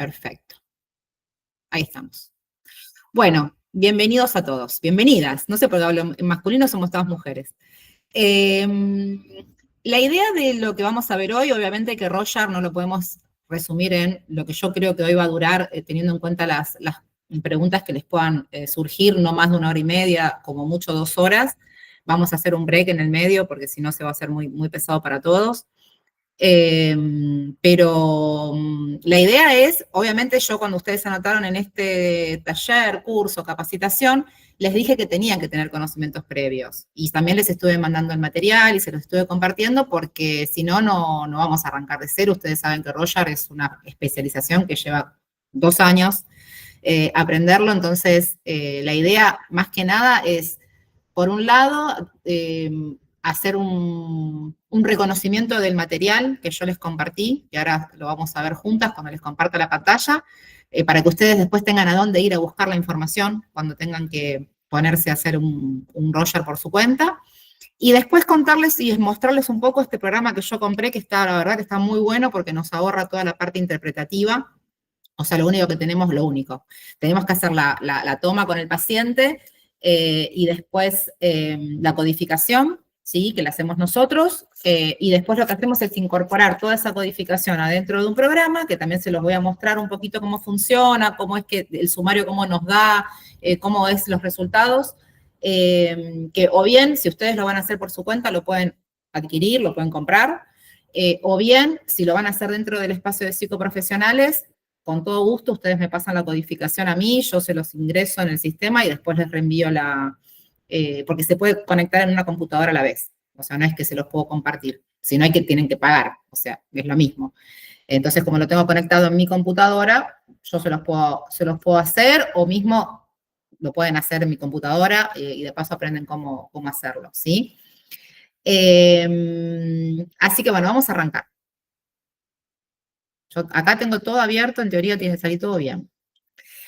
Perfecto. Ahí estamos. Bueno, bienvenidos a todos. Bienvenidas. No sé por qué hablo en masculino, somos todas mujeres. La idea de lo que vamos a ver hoy, obviamente que Roger no lo podemos resumir en lo que yo creo que hoy va a durar, teniendo en cuenta las preguntas que les puedan surgir, no más de 1 hora y media, como mucho 2 horas. Vamos a hacer un break en el medio, porque si no se va a hacer muy, muy pesado para todos. Pero la idea es, obviamente yo cuando ustedes se anotaron en este taller, curso, capacitación, les dije que tenían que tener conocimientos previos. Y también les estuve mandando el material y se los estuve compartiendo porque si no, no vamos a arrancar de cero. Ustedes saben que Roger es una especialización que lleva 2 años aprenderlo. Entonces, la idea más que nada es, por un lado, hacer un reconocimiento del material que yo les compartí, y ahora lo vamos a ver juntas cuando les comparta la pantalla, para que ustedes después tengan a dónde ir a buscar la información cuando tengan que ponerse a hacer un Roger por su cuenta. Y después contarles y mostrarles un poco este programa que yo compré, que está, la verdad que está muy bueno porque nos ahorra toda la parte interpretativa. O sea, lo único que tenemos, tenemos que hacer la toma con el paciente y después la codificación, ¿sí? Que la hacemos nosotros, y después lo que hacemos es incorporar toda esa codificación adentro de un programa, que también se los voy a mostrar un poquito cómo funciona, cómo es que el sumario, cómo nos da, cómo es los resultados, que o bien, si ustedes lo van a hacer por su cuenta, lo pueden adquirir, lo pueden comprar, o bien, si lo van a hacer dentro del espacio de psicoprofesionales, con todo gusto, ustedes me pasan la codificación a mí, yo se los ingreso en el sistema y después les reenvío porque se puede conectar en una computadora a la vez. O sea, no es que se los puedo compartir, sino hay que tienen que pagar, o sea, es lo mismo. Entonces, como lo tengo conectado en mi computadora, yo se los puedo hacer, o mismo lo pueden hacer en mi computadora y de paso aprenden cómo hacerlo, ¿sí? Así que bueno, vamos a arrancar. Yo acá tengo todo abierto, en teoría tiene que salir todo bien.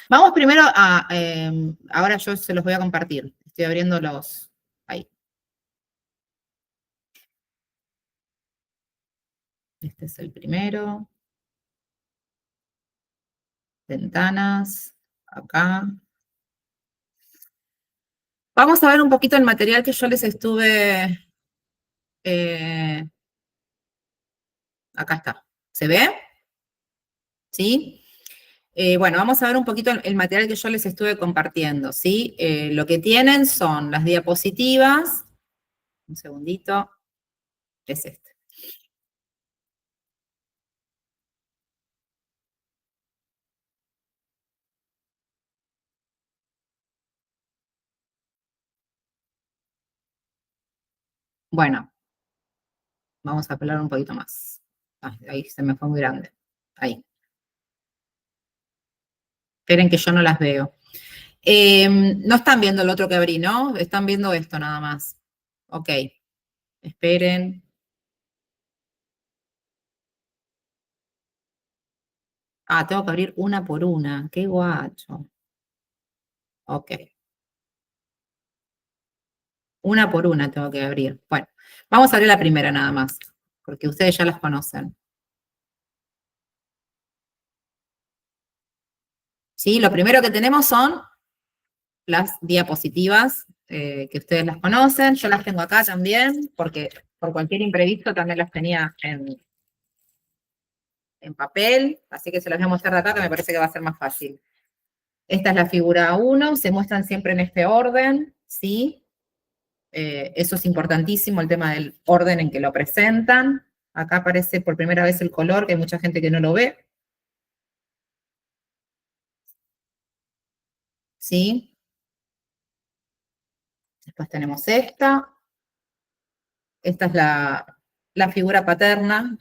Vamos primero ahora yo se los voy a compartir. Estoy abriendo ahí. Este es el primero. Ventanas, acá. Vamos a ver un poquito el material que yo les estuve, acá está. ¿Se ve? ¿Sí? Bueno, vamos a ver un poquito el material que yo les estuve compartiendo, ¿sí? Lo que tienen son las diapositivas. Un segundito. Es este. Bueno, vamos a apelar un poquito más. Ahí se me fue muy grande. Ahí. Esperen que yo no las veo. No están viendo el otro que abrí, ¿no? Están viendo esto nada más. Ok. Esperen. Ah, tengo que abrir una por una. Qué guacho. Ok. Una por una tengo que abrir. Bueno, vamos a abrir la primera nada más, porque ustedes ya las conocen. ¿Sí? Lo primero que tenemos son las diapositivas, que ustedes las conocen. Yo las tengo acá también, porque por cualquier imprevisto también las tenía en papel, así que se las voy a mostrar de acá, que me parece que va a ser más fácil. Esta es la figura 1, se muestran siempre en este orden, ¿sí? Eso es importantísimo, el tema del orden en que lo presentan. Acá aparece por primera vez el color, que hay mucha gente que no lo ve. ¿Sí? Después tenemos esta. Esta es la figura paterna,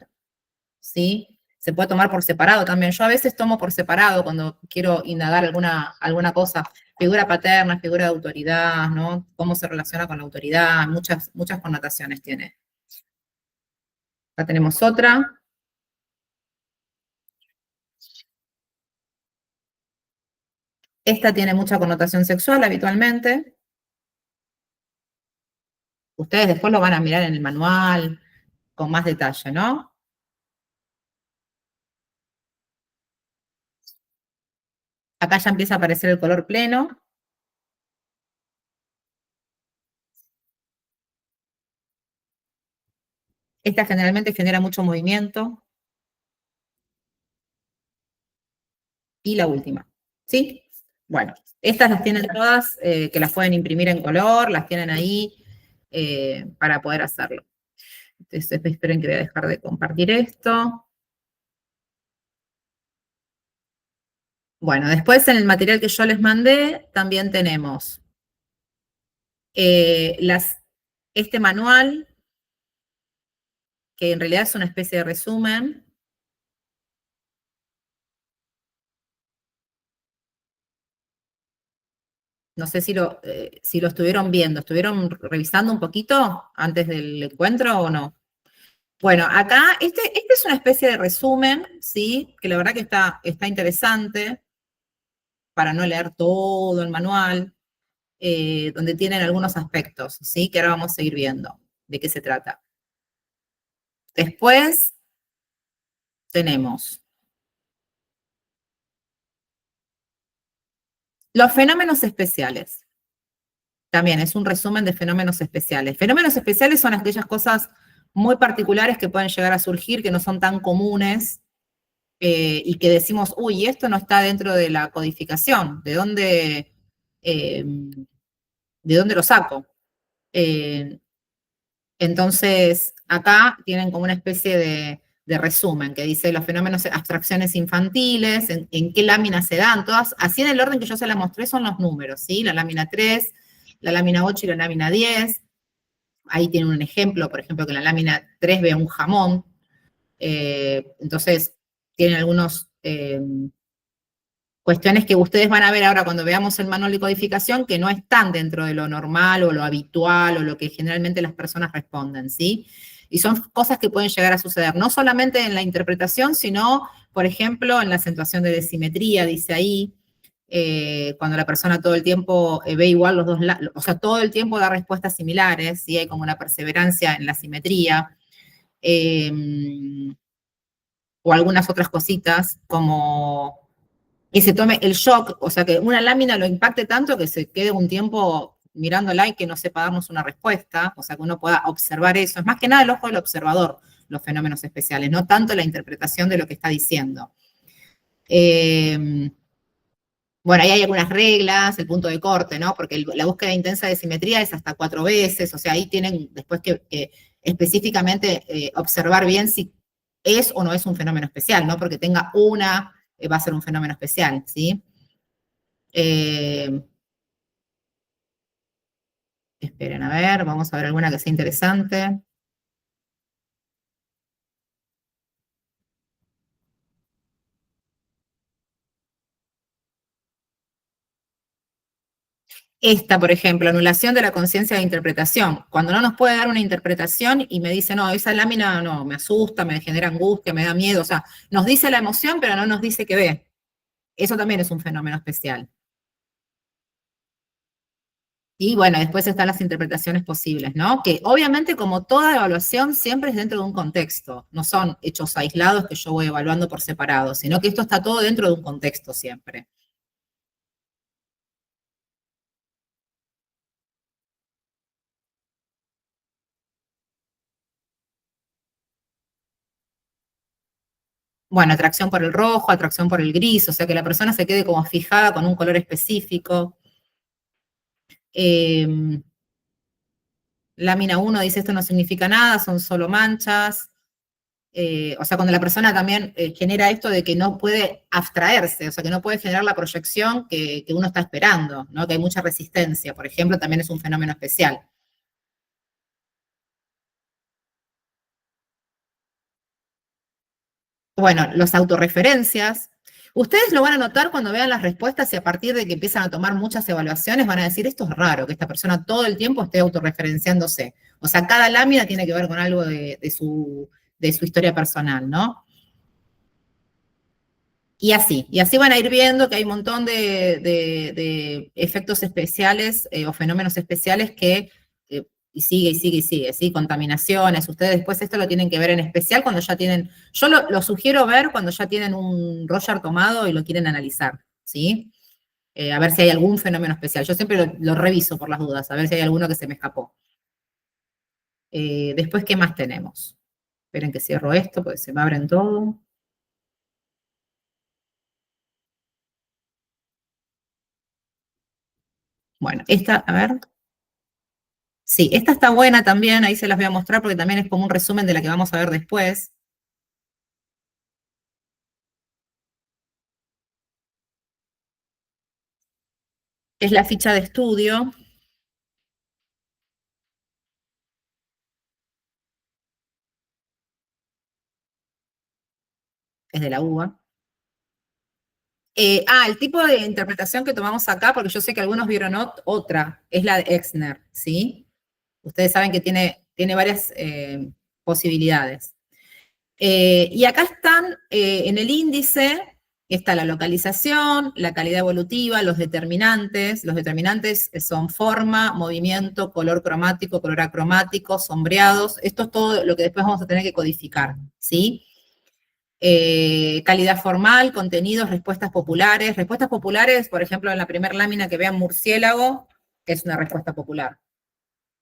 ¿sí? Se puede tomar por separado también. Yo a veces tomo por separado cuando quiero indagar alguna cosa. Figura paterna, figura de autoridad, ¿no? Cómo se relaciona con la autoridad, muchas connotaciones tiene. Acá tenemos otra. Esta tiene mucha connotación sexual habitualmente. Ustedes después lo van a mirar en el manual con más detalle, ¿no? Acá ya empieza a aparecer el color pleno. Esta generalmente genera mucho movimiento. Y la última, ¿sí? Bueno, estas las tienen todas, que las pueden imprimir en color, las tienen ahí para poder hacerlo. Entonces, esperen que voy a dejar de compartir esto. Bueno, después en el material que yo les mandé, también tenemos este manual, que en realidad es una especie de resumen. No sé si lo estuvieron viendo, ¿estuvieron revisando un poquito antes del encuentro o no? Bueno, acá, este es una especie de resumen, ¿sí? Que la verdad que está interesante para no leer todo el manual, donde tienen algunos aspectos, ¿sí? Que ahora vamos a seguir viendo de qué se trata. Después tenemos los fenómenos especiales. También es un resumen de fenómenos especiales. Fenómenos especiales son aquellas cosas muy particulares que pueden llegar a surgir, que no son tan comunes, y que decimos, uy, esto no está dentro de la codificación, eh, ¿de dónde lo saco? Entonces, acá tienen como una especie de resumen que dice los fenómenos, abstracciones infantiles, en qué láminas se dan, todas, así en el orden que yo se la mostré son los números, ¿sí? La lámina 3, la lámina 8 y la lámina 10. Ahí tienen un ejemplo, por ejemplo, que en la lámina 3 vea un jamón. Entonces, tienen algunos cuestiones que ustedes van a ver ahora cuando veamos el manual de codificación que no están dentro de lo normal o lo habitual o lo que generalmente las personas responden, ¿sí? Y son cosas que pueden llegar a suceder, no solamente en la interpretación, sino, por ejemplo, en la acentuación de desimetría, dice ahí, cuando la persona todo el tiempo ve igual los dos lados, o sea, todo el tiempo da respuestas similares, ¿sí? Hay como una perseverancia en la simetría, o algunas otras cositas, como que se tome el shock, o sea, que una lámina lo impacte tanto que se quede un tiempo mirándola y que no sepa darnos una respuesta, o sea, que uno pueda observar eso. Es más que nada el ojo del observador, los fenómenos especiales, no tanto la interpretación de lo que está diciendo. Bueno, ahí hay algunas reglas, el punto de corte, ¿no? Porque la búsqueda intensa de simetría es hasta 4 veces, o sea, ahí tienen después que específicamente observar bien si es o no es un fenómeno especial, ¿no? Porque tenga una, va a ser un fenómeno especial, ¿sí? Esperen, a ver, vamos a ver alguna que sea interesante. Esta, por ejemplo, anulación de la conciencia de interpretación. Cuando no nos puede dar una interpretación y me dice, no, esa lámina no, me asusta, me genera angustia, me da miedo. O sea, nos dice la emoción, pero no nos dice qué ve. Eso también es un fenómeno especial. Y bueno, después están las interpretaciones posibles, ¿no? Que obviamente, como toda evaluación, siempre es dentro de un contexto. No son hechos aislados que yo voy evaluando por separado, sino que esto está todo dentro de un contexto siempre. Bueno, atracción por el rojo, atracción por el gris, o sea, que la persona se quede como fijada con un color específico. Lámina 1 dice esto no significa nada, son solo manchas. O sea, cuando la persona también genera esto de que no puede abstraerse, o sea, que no puede generar la proyección que uno está esperando, ¿no? Que hay mucha resistencia, por ejemplo, también es un fenómeno especial. Bueno, los autorreferencias. Ustedes lo van a notar cuando vean las respuestas y a partir de que empiezan a tomar muchas evaluaciones van a decir, esto es raro, que esta persona todo el tiempo esté autorreferenciándose. O sea, cada lámina tiene que ver con algo de su historia personal, ¿no? Y así van a ir viendo que hay un montón de efectos especiales o fenómenos especiales que, y sigue, y sigue, y sigue, ¿sí? Contaminaciones, ustedes después esto lo tienen que ver en especial cuando ya tienen, yo lo sugiero ver cuando ya tienen un Roger tomado y lo quieren analizar, ¿sí? A ver si hay algún fenómeno especial. Yo siempre lo reviso por las dudas, a ver si hay alguno que se me escapó. Después, ¿qué más tenemos? Esperen que cierro esto, porque se me abren todo. Bueno, esta, a ver. Sí, esta está buena también, ahí se las voy a mostrar porque también es como un resumen de la que vamos a ver después. Es la ficha de estudio, es de la UBA. El tipo de interpretación que tomamos acá, porque yo sé que algunos vieron otra, es la de Exner, ¿sí? Ustedes saben que tiene varias posibilidades. Y acá están, en el índice, está la localización, la calidad evolutiva, los determinantes. Los determinantes son forma, movimiento, color cromático, color acromático, sombreados. Esto es todo lo que después vamos a tener que codificar, ¿sí? Calidad formal, contenidos, respuestas populares. Respuestas populares, por ejemplo, en la primera lámina que vean murciélago, que es una respuesta popular.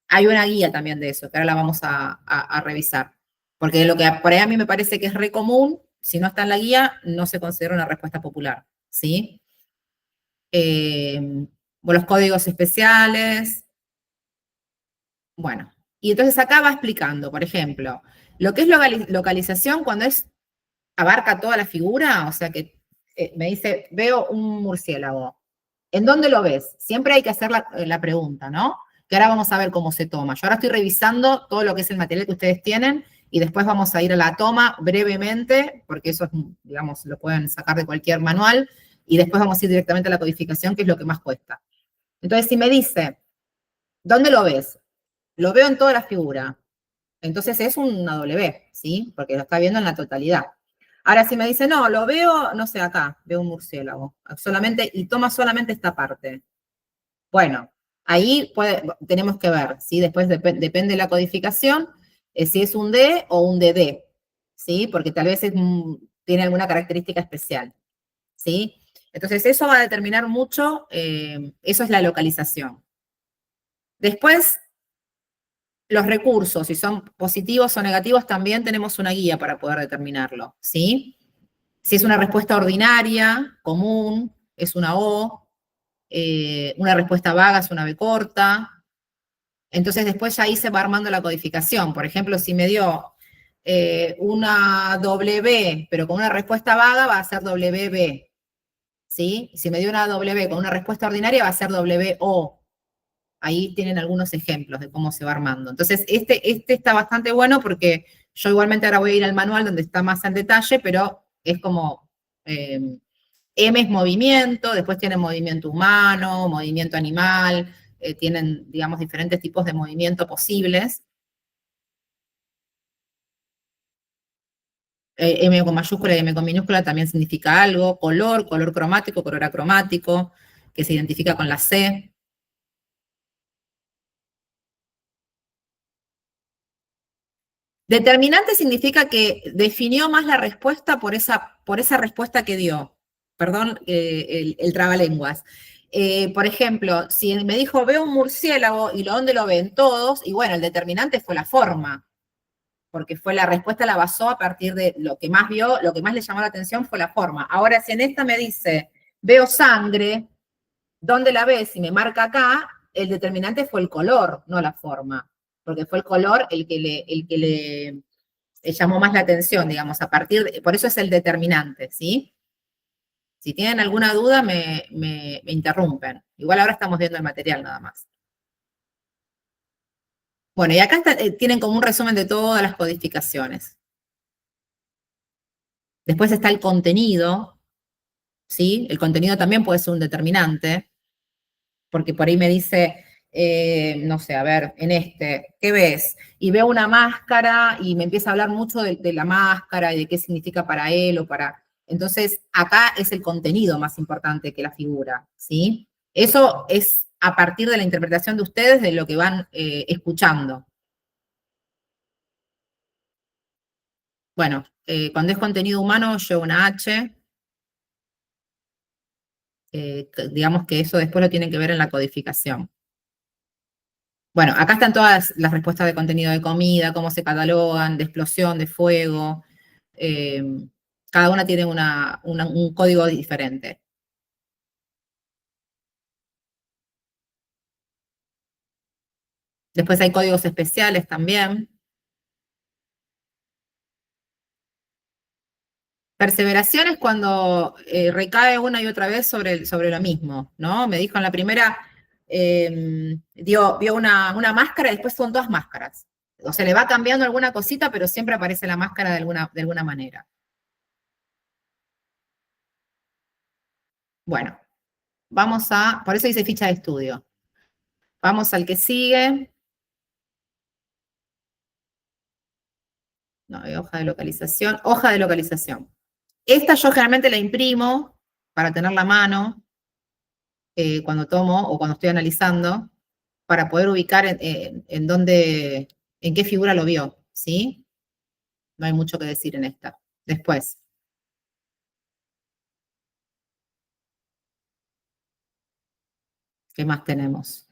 Hay una guía también de eso, que ahora la vamos a revisar. Porque lo que por ahí a mí me parece que es re común, si no está en la guía, no se considera una respuesta popular, ¿sí? Los códigos especiales. Bueno, y entonces acá va explicando, por ejemplo, lo que es localización cuando abarca toda la figura, o sea que me dice, veo un murciélago. ¿En dónde lo ves? Siempre hay que hacer la pregunta, ¿no? Que ahora vamos a ver cómo se toma. Yo ahora estoy revisando todo lo que es el material que ustedes tienen y después vamos a ir a la toma brevemente, porque eso es, digamos, lo pueden sacar de cualquier manual, y después vamos a ir directamente a la codificación, que es lo que más cuesta. Entonces, si me dice, ¿dónde lo ves? Lo veo en toda la figura. Entonces es una W, ¿sí? Porque lo está viendo en la totalidad. Ahora, si me dice, no, lo veo, no sé, acá, veo un murciélago, solamente, y toma solamente esta parte. Bueno, ahí tenemos que ver, ¿sí? Después depende de la codificación, si es un D o un DD, ¿sí? Porque tal vez tiene alguna característica especial, ¿sí? Entonces, eso va a determinar mucho, eso es la localización. Después, los recursos, si son positivos o negativos, también tenemos una guía para poder determinarlo, ¿sí? Si es una respuesta ordinaria, común, es una O, una respuesta vaga es una B corta. Entonces después ya ahí se va armando la codificación. Por ejemplo, si me dio una W, pero con una respuesta vaga, va a ser WB, ¿sí? Si me dio una W con una respuesta ordinaria, va a ser WO. Ahí tienen algunos ejemplos de cómo se va armando. Entonces, este está bastante bueno porque yo igualmente ahora voy a ir al manual donde está más en detalle, pero es como eh, M es movimiento, después tienen movimiento humano, movimiento animal, tienen, digamos, diferentes tipos de movimiento posibles. M con mayúscula y M con minúscula también significa algo. Color, color cromático, color acromático, que se identifica con la C. Determinante significa que definió más la respuesta por esa respuesta que dio. Perdón, el trabalenguas. Por ejemplo, si me dijo, veo un murciélago y dónde lo ven todos, y bueno, el determinante fue la forma, porque fue la respuesta la basó a partir de lo que más vio, lo que más le llamó la atención fue la forma. Ahora, si en esta me dice, veo sangre, ¿dónde la ves? Y me marca acá, el determinante fue el color, no la forma, porque fue el color el que le llamó más la atención, digamos, por eso es el determinante, ¿sí? Si tienen alguna duda, me interrumpen. Igual ahora estamos viendo el material nada más. Bueno, y acá tienen como un resumen de todas las codificaciones. Después está el contenido, ¿sí? El contenido también puede ser un determinante, porque por ahí me dice, no sé, a ver, en ¿qué ves? Y veo una máscara y me empieza a hablar mucho de la máscara y de qué significa para él o para... Entonces, acá es el contenido más importante que la figura, ¿sí? Eso es a partir de la interpretación de ustedes de lo que van escuchando. Bueno, cuando es contenido humano, lleva una H. digamos que eso después lo tienen que ver en la codificación. Bueno, acá están todas las respuestas de contenido de comida, cómo se catalogan, de explosión, de fuego. eh, Cada una tiene un código diferente. Después hay códigos especiales también. Perseveración es cuando recae una y otra vez sobre lo mismo, ¿no? Me dijo en la primera, vio una máscara y después son dos máscaras. O sea, le va cambiando alguna cosita, pero siempre aparece la máscara de alguna manera. Bueno, por eso dice ficha de estudio. Vamos al que sigue. No, hoja de localización. Hoja de localización. Esta yo generalmente la imprimo para tenerla a mano cuando tomo o cuando estoy analizando, para poder ubicar en dónde, en qué figura lo vio, ¿sí? No hay mucho que decir en esta. Después, ¿qué más tenemos?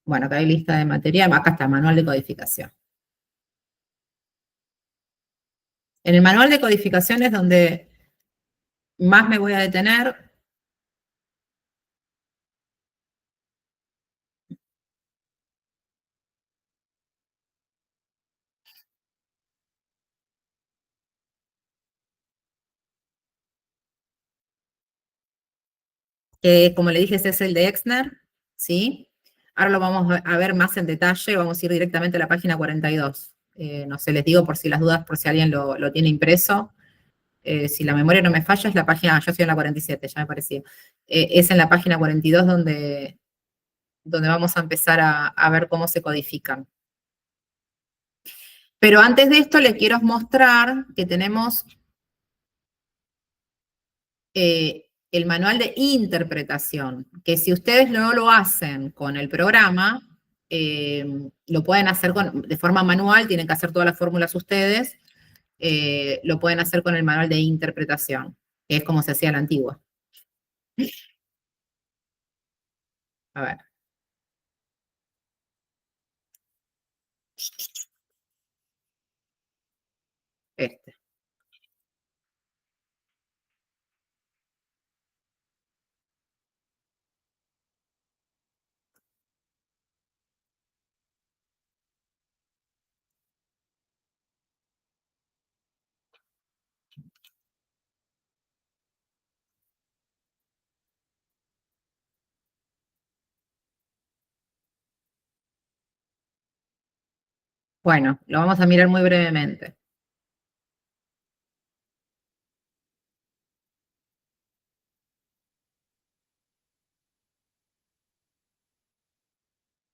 Bueno, acá hay lista de material, acá está, manual de codificación. En el manual de codificación es donde más me voy a detener. Como le dije, ese es el de Exner, ¿sí? Ahora lo vamos a ver más en detalle, vamos a ir directamente a la página 42. No sé, les digo por si las dudas, por si alguien lo tiene impreso. Si la memoria no me falla, es la página, yo estoy en la 47, ya me parecía. Es en la página 42 donde vamos a empezar a ver cómo se codifican. Pero antes de esto les quiero mostrar que tenemos el manual de interpretación, que si ustedes no lo hacen con el programa, lo pueden hacer de forma manual, tienen que hacer todas las fórmulas ustedes, lo pueden hacer con el manual de interpretación, que es como se hacía a la antigua. A ver. Este. Bueno, lo vamos a mirar muy brevemente.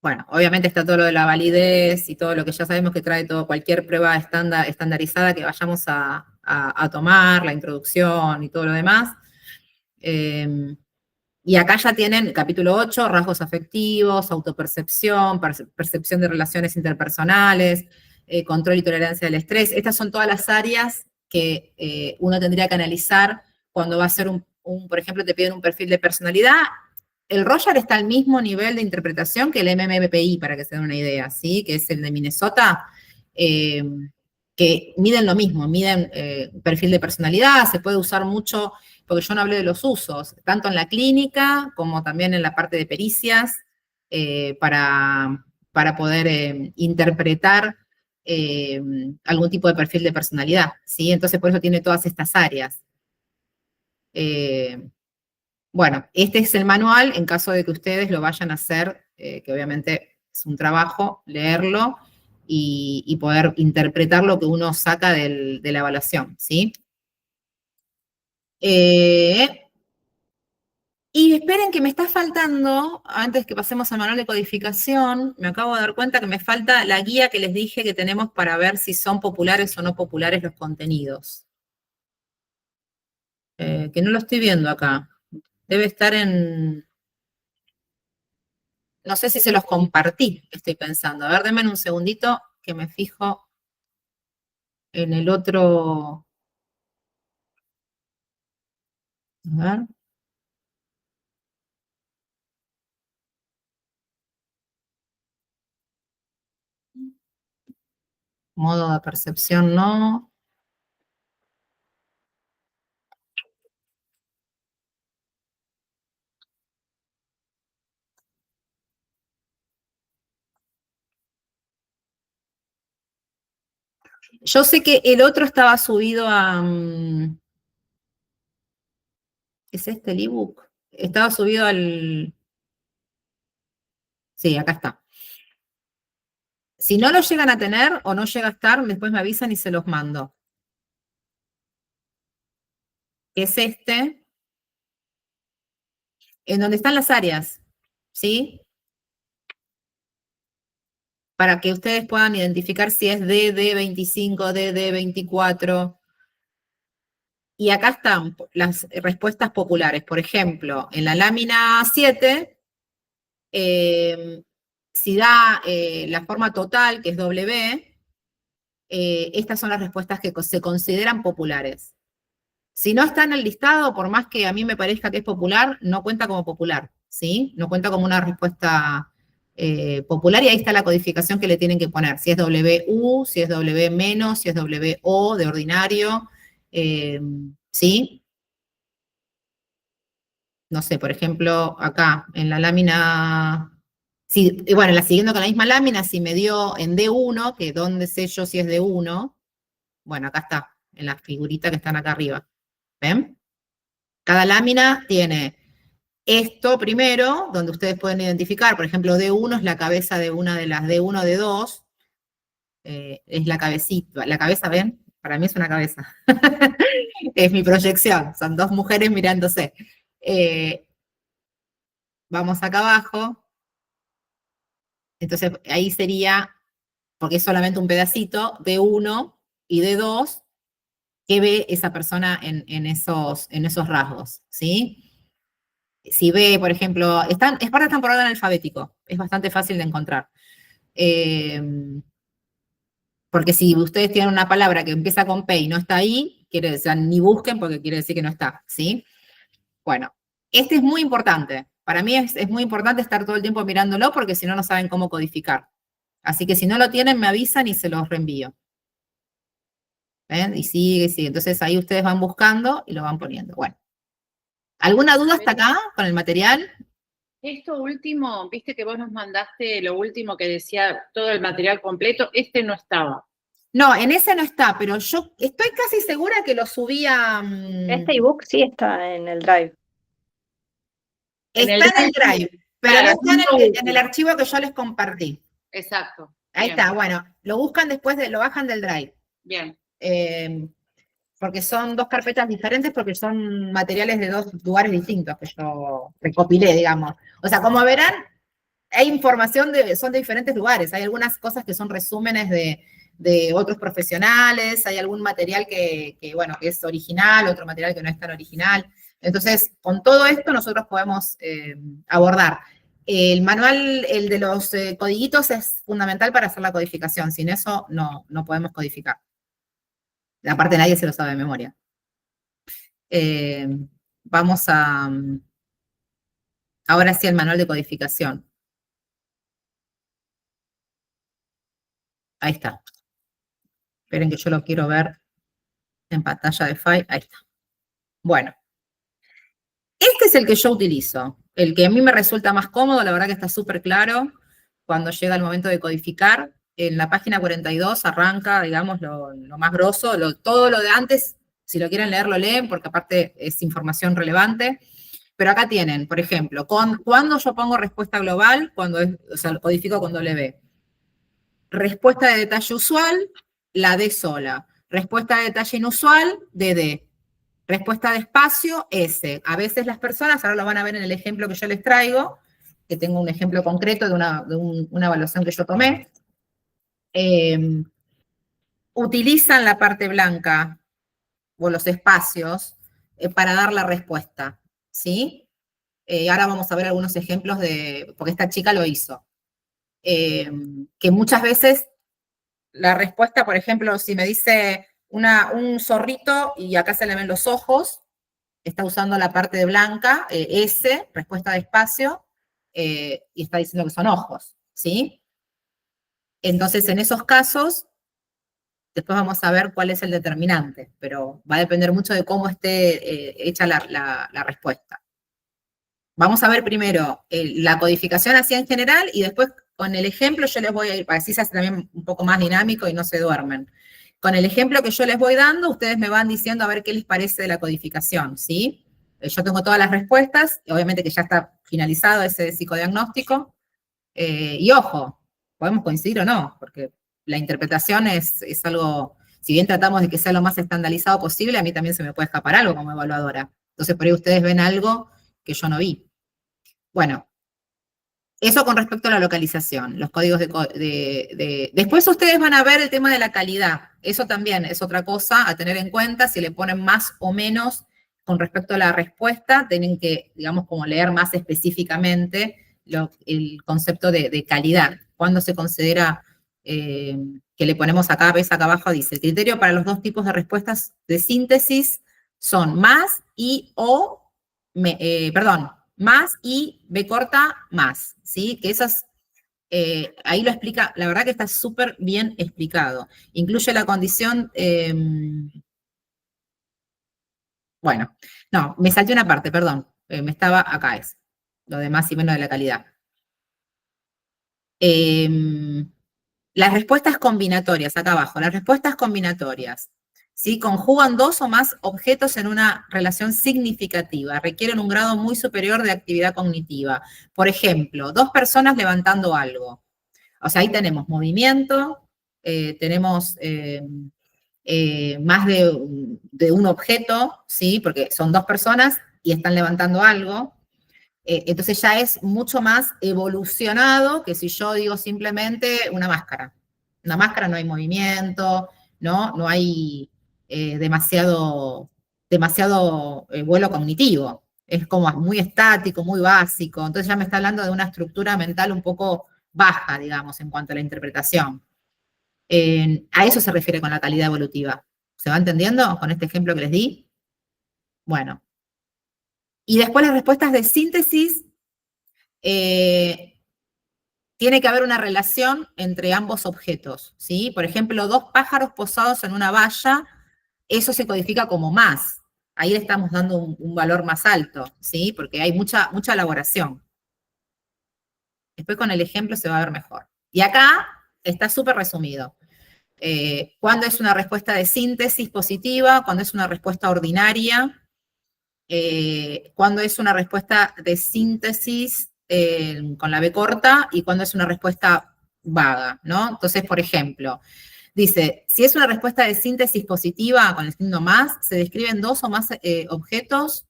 Bueno, obviamente está todo lo de la validez y todo lo que ya sabemos que trae todo, cualquier prueba estandarizada que vayamos a tomar, la introducción y todo lo demás. Y acá ya tienen capítulo 8, rasgos afectivos, autopercepción, percepción de relaciones interpersonales, control y tolerancia al estrés. Estas son todas las áreas que uno tendría que analizar cuando va a hacer por ejemplo, te piden un perfil de personalidad. El Roger está al mismo nivel de interpretación que el MMPI, para que se den una idea, ¿sí? Que es el de Minnesota, eh, que miden lo mismo, miden perfil de personalidad, se puede usar mucho, porque yo no hablé de los usos, tanto en la clínica como también en la parte de pericias, para poder interpretar algún tipo de perfil de personalidad, ¿sí? Entonces, por eso tiene todas estas áreas. Bueno, este es el manual en caso de que ustedes lo vayan a hacer, que obviamente es un trabajo, leerlo y poder interpretar lo que uno saca de la evaluación, ¿sí? Y esperen que me está faltando, antes que pasemos al manual de codificación, me acabo de dar cuenta que me falta la guía que les dije que tenemos para ver si son populares o no populares los contenidos. Que no lo estoy viendo acá. Debe estar no sé si se los compartí, estoy pensando. A ver, denme un segundito que me fijo en el otro. A ver. Modo de percepción no. Yo sé que el otro estaba subido a... ¿es este el ebook? Estaba subido al... Sí, acá está. Si no lo llegan a tener o no llega a estar, después me avisan y se los mando. Es este, en donde están las áreas, ¿sí? Para que ustedes puedan identificar si es DD25, DD24. Y acá están las respuestas populares. Por ejemplo, en la lámina 7, si da la forma total, que es W, estas son las respuestas que se consideran populares. Si no está en el listado, por más que a mí me parezca que es popular, no cuenta como popular, ¿sí? No cuenta como una respuesta popular y ahí está la codificación que le tienen que poner. Si es WU, si es W menos, si es WO de ordinario, ¿sí? No sé, por ejemplo, acá en la lámina, sí, bueno, siguiendo con la misma lámina, si me dio en D1, que dónde sé yo si es D1, bueno, acá está, en la figurita que están acá arriba. ¿Ven? Cada lámina tiene esto primero, donde ustedes pueden identificar, por ejemplo, D1 es la cabeza de una de las D1, D2, es la cabecita, la cabeza, ¿ven? Para mí es una cabeza. Es mi proyección, son dos mujeres mirándose. Vamos acá abajo, entonces ahí sería, porque es solamente un pedacito, D1 y D2, que ve esa persona en esos rasgos, ¿sí? Si ve, por ejemplo, están por orden alfabético, es bastante fácil de encontrar. Porque si ustedes tienen una palabra que empieza con P y no está ahí, o sea, ni busquen porque quiere decir que no está, ¿sí? Bueno, este es muy importante. Para mí es muy importante estar todo el tiempo mirándolo porque si no, no saben cómo codificar. Así que si no lo tienen, me avisan y se los reenvío. ¿Ven? Y sigue, sigue. Entonces ahí ustedes van buscando y lo van poniendo. Bueno. ¿Alguna duda hasta acá con el material? Esto último, viste que vos nos mandaste lo último que decía todo el material completo, este no estaba. No, en ese no está, pero yo estoy casi segura que lo subí a... Este ebook sí está en el Drive. Está en el Drive, pero claro, no está en el archivo que yo les compartí. Exacto. Ahí bien. está, bueno, lo buscan después, lo bajan del Drive. Bien. Porque son dos carpetas diferentes, porque son materiales de dos lugares distintos que yo recopilé, digamos. O sea, como verán, hay información, son de diferentes lugares. Hay algunas cosas que son resúmenes de otros profesionales, hay algún material bueno, que es original, otro material que no es tan original. Entonces, con todo esto nosotros podemos abordar. El manual, el de los codiguitos, es fundamental para hacer la codificación. Sin eso no podemos codificar. Aparte, nadie se lo sabe de memoria. Vamos a... Ahora sí, el manual de codificación. Ahí está. Esperen que yo lo quiero ver en pantalla de file. Ahí está. Bueno. Este es el que yo utilizo. El que a mí me resulta más cómodo, la verdad que está súper claro. Cuando llega el momento de codificar, en la página 42 arranca, digamos, lo más grosso. Todo lo de antes, si lo quieren leer, lo leen, porque aparte es información relevante. Pero acá tienen, por ejemplo, cuando yo pongo respuesta global, o sea, lo codifico con W. Respuesta de detalle usual, la D sola. Respuesta de detalle inusual, DD. Respuesta de espacio, S. A veces las personas, ahora lo van a ver en el ejemplo que yo les traigo, que tengo un ejemplo concreto de una evaluación que yo tomé, utilizan la parte blanca o los espacios para dar la respuesta, ¿sí? Ahora vamos a ver algunos ejemplos porque esta chica lo hizo. Que muchas veces la respuesta, por ejemplo, si me dice un zorrito y acá se le ven los ojos, está usando la parte de blanca, S, respuesta de espacio, y está diciendo que son ojos, ¿sí? Entonces, en esos casos, después vamos a ver cuál es el determinante, pero va a depender mucho de cómo esté hecha la respuesta. Vamos a ver primero la codificación así en general y después con el ejemplo yo les voy a ir, para que así se hace también un poco más dinámico y no se duermen. Con el ejemplo que yo les voy dando, ustedes me van diciendo a ver qué les parece de la codificación, ¿sí? Yo tengo todas las respuestas, obviamente que ya está finalizado ese psicodiagnóstico, y ojo, podemos coincidir o no, porque la interpretación es algo, si bien tratamos de que sea lo más estandarizado posible, a mí también se me puede escapar algo como evaluadora. Entonces por ahí ustedes ven algo que yo no vi. Bueno, eso con respecto a la localización, los códigos Después ustedes van a ver el tema de la calidad. Eso también es otra cosa a tener en cuenta. Si le ponen más o menos con respecto a la respuesta, tienen que, digamos, como leer más específicamente el concepto de calidad. Cuando se considera que le ponemos acá, ves acá abajo, dice, el criterio para los dos tipos de respuestas de síntesis son más y o, más y B corta más, ¿sí? Que esas, ahí lo explica, la verdad que está súper bien explicado. Incluye la condición, bueno, no, me salté una parte, perdón, me estaba, acá es, lo de más y menos de la calidad. Las respuestas combinatorias, acá abajo, las respuestas combinatorias, ¿sí? Conjugan dos o más objetos en una relación significativa, requieren un grado muy superior de actividad cognitiva. Por ejemplo, dos personas levantando algo. O sea, ahí tenemos movimiento, tenemos más de un objeto, ¿sí? Porque son dos personas y están levantando algo. Entonces ya es mucho más evolucionado que si yo digo simplemente una máscara. Una máscara no hay movimiento, no hay demasiado vuelo cognitivo. Es como muy estático, muy básico. Entonces ya me está hablando de una estructura mental un poco baja, digamos, en cuanto a la interpretación. A eso se refiere con la calidad evolutiva. ¿Se va entendiendo con este ejemplo que les di? Bueno. Y después las respuestas de síntesis, tiene que haber una relación entre ambos objetos, ¿sí? Por ejemplo, dos pájaros posados en una valla, eso se codifica como más. Ahí le estamos dando un valor más alto, ¿sí? Porque hay mucha elaboración. Después con el ejemplo se va a ver mejor. Y acá está súper resumido. Cuando es una respuesta de síntesis positiva, cuando es una respuesta ordinaria, cuando es una respuesta de síntesis con la B corta y cuando es una respuesta vaga, ¿no? Entonces, por ejemplo, dice, si es una respuesta de síntesis positiva con el signo más, se describen dos o más objetos,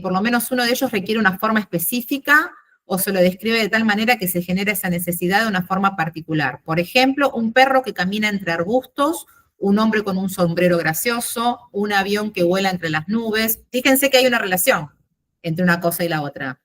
por lo menos uno de ellos requiere una forma específica o se lo describe de tal manera que se genera esa necesidad de una forma particular. Por ejemplo, un perro que camina entre arbustos, un hombre con un sombrero gracioso, un avión que vuela entre las nubes. Fíjense que hay una relación entre una cosa y la otra.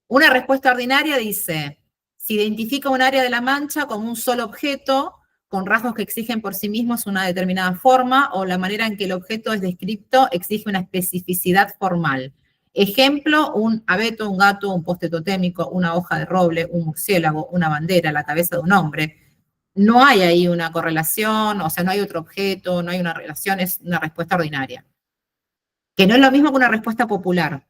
Una respuesta ordinaria dice, se identifica un área de la mancha como un solo objeto, con rasgos que exigen por sí mismos una determinada forma, o la manera en que el objeto es descrito exige una especificidad formal. Ejemplo, un abeto, un gato, un poste totémico, una hoja de roble, un murciélago, una bandera, la cabeza de un hombre. No hay ahí una correlación, o sea, no hay otro objeto, no hay una relación, es una respuesta ordinaria. Que no es lo mismo que una respuesta popular.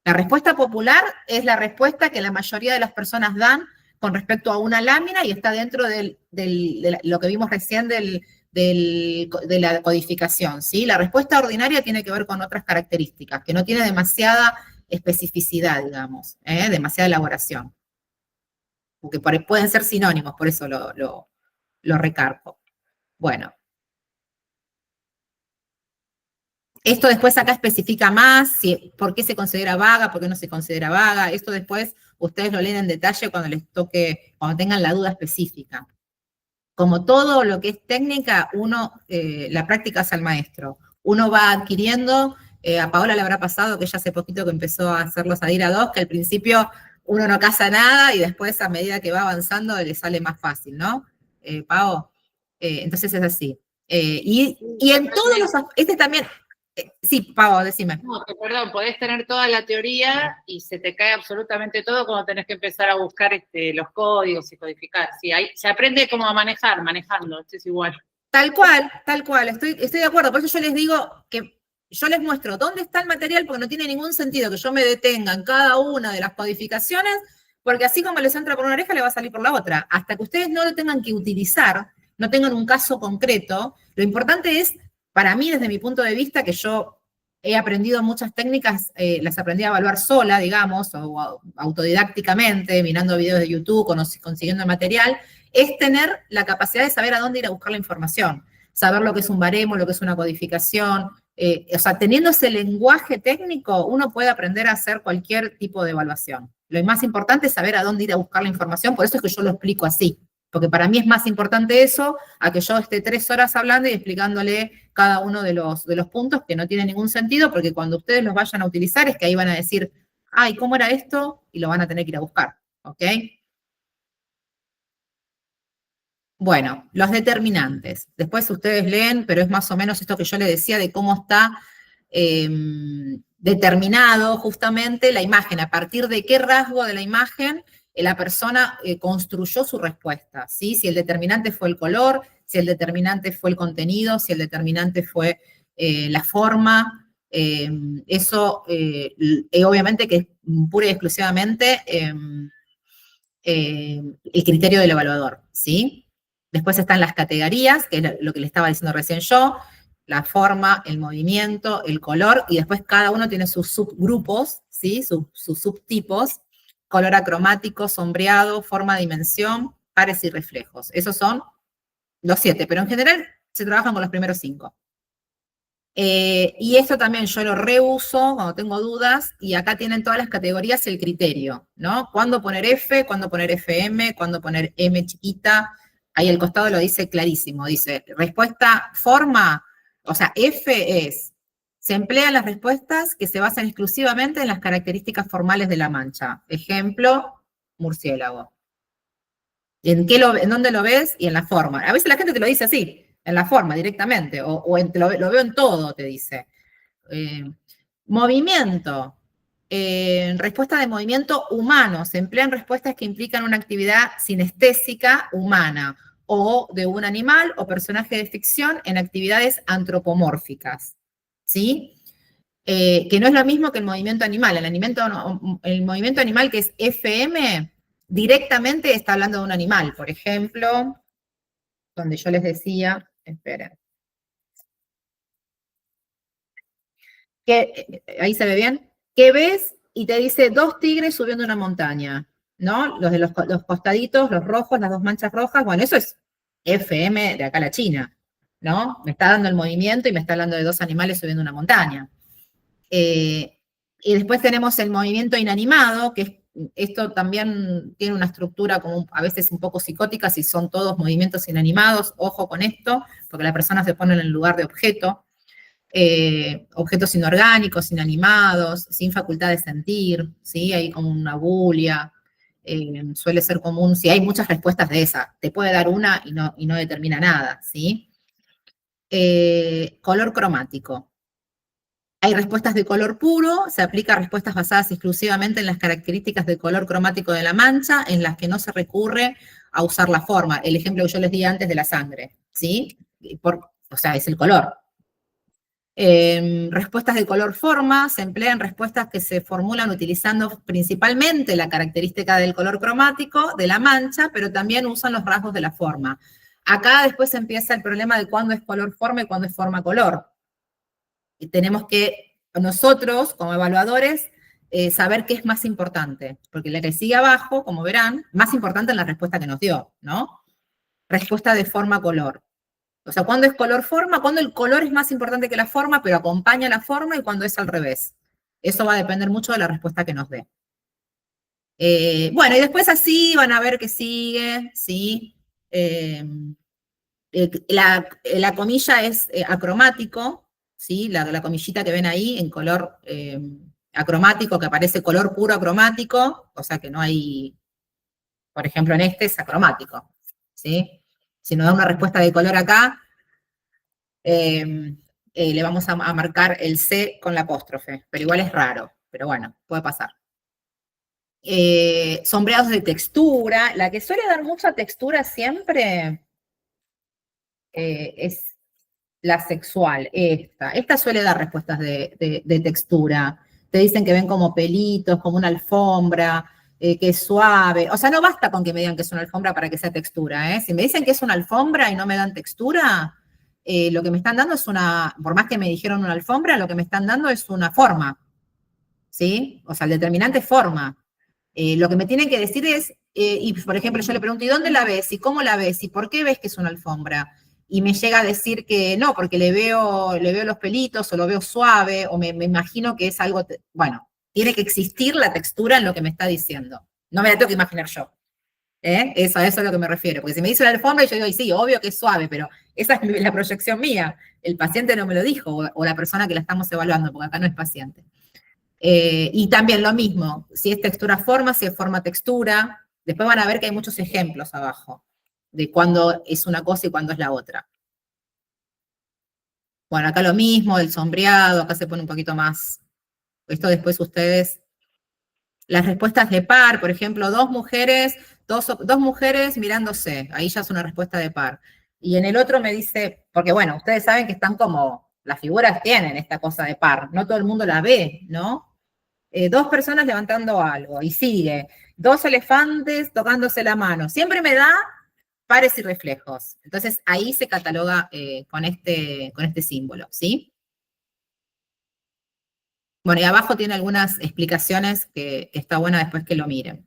La respuesta popular es la respuesta que la mayoría de las personas dan con respecto a una lámina y está dentro de lo que vimos recién de la codificación, ¿sí? La respuesta ordinaria tiene que ver con otras características, que no tiene demasiada especificidad, digamos, demasiada elaboración. Porque pueden ser sinónimos, por eso lo recargo. Bueno. Esto después acá especifica más, por qué se considera vaga, por qué no se considera vaga. Esto después ustedes lo leen en detalle cuando les toque, cuando tengan la duda específica. Como todo lo que es técnica, la práctica es al maestro. Uno va adquiriendo, a Paola le habrá pasado que ella hace poquito que empezó a hacer los ADIR A2, que al principio uno no casa nada y después a medida que va avanzando le sale más fácil, ¿no? Pao, entonces es así. Y en todos los, este también, Sí, Pau, decime. No, que perdón, podés tener toda la teoría y se te cae absolutamente todo cuando tenés que empezar a buscar los códigos y codificar. Sí, ahí se aprende como a manejar, manejando, esto es igual. Tal cual, estoy de acuerdo. Por eso yo les digo que yo les muestro dónde está el material, porque no tiene ningún sentido que yo me detenga en cada una de las codificaciones, porque así como les entra por una oreja, le va a salir por la otra. Hasta que ustedes no lo tengan que utilizar, no tengan un caso concreto, lo importante es, para mí, desde mi punto de vista, que yo he aprendido muchas técnicas, las aprendí a evaluar sola, digamos, o autodidácticamente, mirando videos de YouTube, consiguiendo material, es tener la capacidad de saber a dónde ir a buscar la información, saber lo que es un baremo, lo que es una codificación. O sea, teniendo ese lenguaje técnico, uno puede aprender a hacer cualquier tipo de evaluación. Lo más importante es saber a dónde ir a buscar la información, por eso es que yo lo explico así, porque para mí es más importante eso a que yo esté 3 horas hablando y explicándole cada uno de los puntos que no tiene ningún sentido, porque cuando ustedes los vayan a utilizar es que ahí van a decir, ay, ¿cómo era esto? Y lo van a tener que ir a buscar, ¿ok? Bueno, los determinantes. Después ustedes leen, pero es más o menos esto que yo les decía de cómo está determinado justamente la imagen, a partir de qué rasgo de la imagen la persona construyó su respuesta, ¿sí? Si el determinante fue el color, si el determinante fue el contenido, si el determinante fue la forma, eso obviamente que es pura y exclusivamente el criterio del evaluador, ¿sí? Después están las categorías, que es lo que le estaba diciendo recién yo, la forma, el movimiento, el color, y después cada uno tiene sus subgrupos, ¿sí? Sus subtipos, color acromático, sombreado, forma, dimensión, pares y reflejos. Esos son los 7, pero en general se trabajan con los primeros 5. Y esto también yo lo reuso cuando tengo dudas, y acá tienen todas las categorías el criterio, ¿no? ¿Cuándo poner F? ¿Cuándo poner FM? ¿Cuándo poner M chiquita? Ahí al costado lo dice clarísimo, dice, respuesta forma, o sea, F es, se emplean las respuestas que se basan exclusivamente en las características formales de la mancha. Ejemplo, murciélago. ¿En dónde lo ves? Y en la forma. A veces la gente te lo dice así, en la forma directamente, lo veo en todo, te dice. Movimiento. Respuesta de movimiento humano. Se emplean respuestas que implican una actividad sinestésica humana o de un animal o personaje de ficción en actividades antropomórficas. ¿Sí? Que no es lo mismo que el movimiento animal. El movimiento animal, que es FM, directamente está hablando de un animal. Por ejemplo, donde yo les decía, esperen, que ahí se ve bien, que ves y te dice 2 tigres subiendo una montaña, ¿no? Los de los costaditos, los rojos, las 2 manchas rojas, bueno, eso es FM de acá a la China, ¿no? Me está dando el movimiento y me está hablando de 2 animales subiendo una montaña. Y después tenemos el movimiento inanimado, que esto también tiene una estructura como a veces un poco psicótica, si son todos movimientos inanimados, ojo con esto, porque la persona se pone en el lugar de objeto. Objetos inorgánicos, inanimados, sin facultad de sentir, ¿sí? Hay como una bulia, suele ser común, si hay muchas respuestas de esa, te puede dar una y no determina nada, ¿sí? Color cromático. Hay respuestas de color puro, se aplica a respuestas basadas exclusivamente en las características del color cromático de la mancha, en las que no se recurre a usar la forma. El ejemplo que yo les di antes de la sangre, ¿sí? O sea, es el color. Respuestas de color forma, se emplean respuestas que se formulan utilizando principalmente la característica del color cromático de la mancha, pero también usan los rasgos de la forma. Acá después empieza el problema de cuándo es color forma y cuándo es forma color. Y tenemos que nosotros, como evaluadores, saber qué es más importante, porque la que sigue abajo, como verán, más importante en la respuesta que nos dio, ¿no? Respuesta de forma color. O sea, cuando es color-forma, cuando el color es más importante que la forma, pero acompaña la forma, y cuando es al revés. Eso va a depender mucho de la respuesta que nos dé. Bueno, y después así van a ver que sigue, ¿sí? La comilla es acromático, ¿sí? La comillita que ven ahí en color acromático, que aparece color puro acromático, o sea que no hay, por ejemplo, en este es acromático, ¿sí? Si nos da una respuesta de color acá, le vamos a marcar el C con la apóstrofe, pero igual es raro, pero bueno, puede pasar. Sombreados de textura, la que suele dar mucha textura siempre es la sexual, esta. Esta suele dar respuestas de textura. Te dicen que ven como pelitos, como una alfombra, que es suave. O sea, no basta con que me digan que es una alfombra para que sea textura, ¿eh? Si me dicen que es una alfombra y no me dan textura, lo que me están dando es una, por más que me dijeron una alfombra, lo que me están dando es una forma, ¿sí? O sea, el determinante es forma. Lo que me tienen que decir es, y por ejemplo, yo le pregunto, ¿y dónde la ves? ¿Y cómo la ves? ¿Y por qué ves que es una alfombra? Y me llega a decir que no, porque le veo los pelitos, o lo veo suave, o me imagino que es algo, bueno, tiene que existir la textura en lo que me está diciendo. No me la tengo que imaginar yo. Eso es a lo que me refiero. Porque si me dice la alfombra, yo digo, y sí, obvio que es suave, pero esa es la proyección mía. El paciente no me lo dijo, o la persona que la estamos evaluando, porque acá no es paciente. Y también lo mismo, si es textura-forma, si es forma-textura. Después van a ver que hay muchos ejemplos abajo de cuándo es una cosa y cuándo es la otra. Bueno, acá lo mismo, el sombreado, acá se pone un poquito más. Esto después ustedes, las respuestas de par, por ejemplo, dos mujeres mirándose, ahí ya es una respuesta de par. Y en el otro me dice, porque bueno, ustedes saben que están como, las figuras tienen esta cosa de par, no todo el mundo la ve, ¿no? Dos personas levantando algo, y sigue, dos elefantes tocándose la mano. Siempre me da pares y reflejos. Entonces, ahí se cataloga con este símbolo, ¿sí? Bueno, y abajo tiene algunas explicaciones que está buena después que lo miren.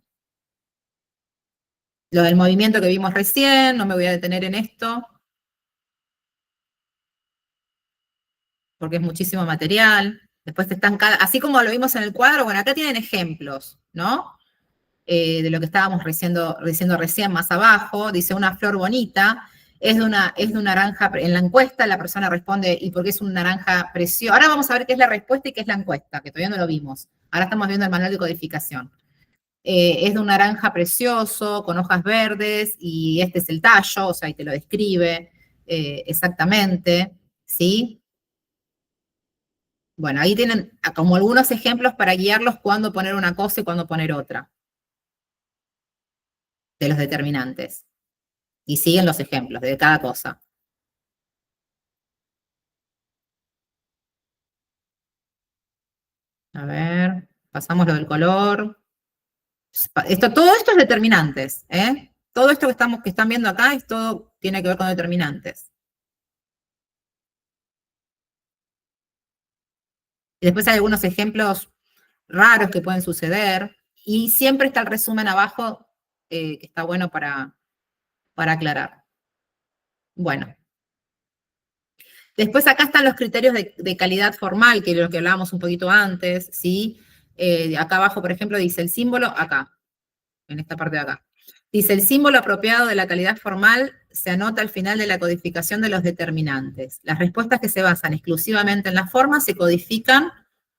Lo del movimiento que vimos recién, no me voy a detener en esto, porque es muchísimo material. Después están así como lo vimos en el cuadro, bueno, acá tienen ejemplos, ¿no? De lo que estábamos diciendo recién más abajo, dice una flor bonita, es de un naranja, en la encuesta la persona responde, ¿y por qué es un naranja precioso? Ahora vamos a ver qué es la respuesta y qué es la encuesta, que todavía no lo vimos. Ahora estamos viendo el manual de codificación. Es de un naranja precioso, con hojas verdes, y este es el tallo, o sea, ahí te lo describe exactamente, ¿sí? Bueno, ahí tienen como algunos ejemplos para guiarlos cuándo poner una cosa y cuándo poner otra de los determinantes. Y siguen los ejemplos de cada cosa. A ver, pasamos lo del color. Todo esto es determinantes, ¿eh? Todo esto que están viendo acá, todo tiene que ver con determinantes. Y después hay algunos ejemplos raros que pueden suceder. Y siempre está el resumen abajo, que está bueno para aclarar. Bueno. Después acá están los criterios de calidad formal, que es lo que hablábamos un poquito antes, ¿sí? Acá abajo, por ejemplo, dice el símbolo, acá, en esta parte de acá. Dice, el símbolo apropiado de la calidad formal se anota al final de la codificación de los determinantes. Las respuestas que se basan exclusivamente en la forma se codifican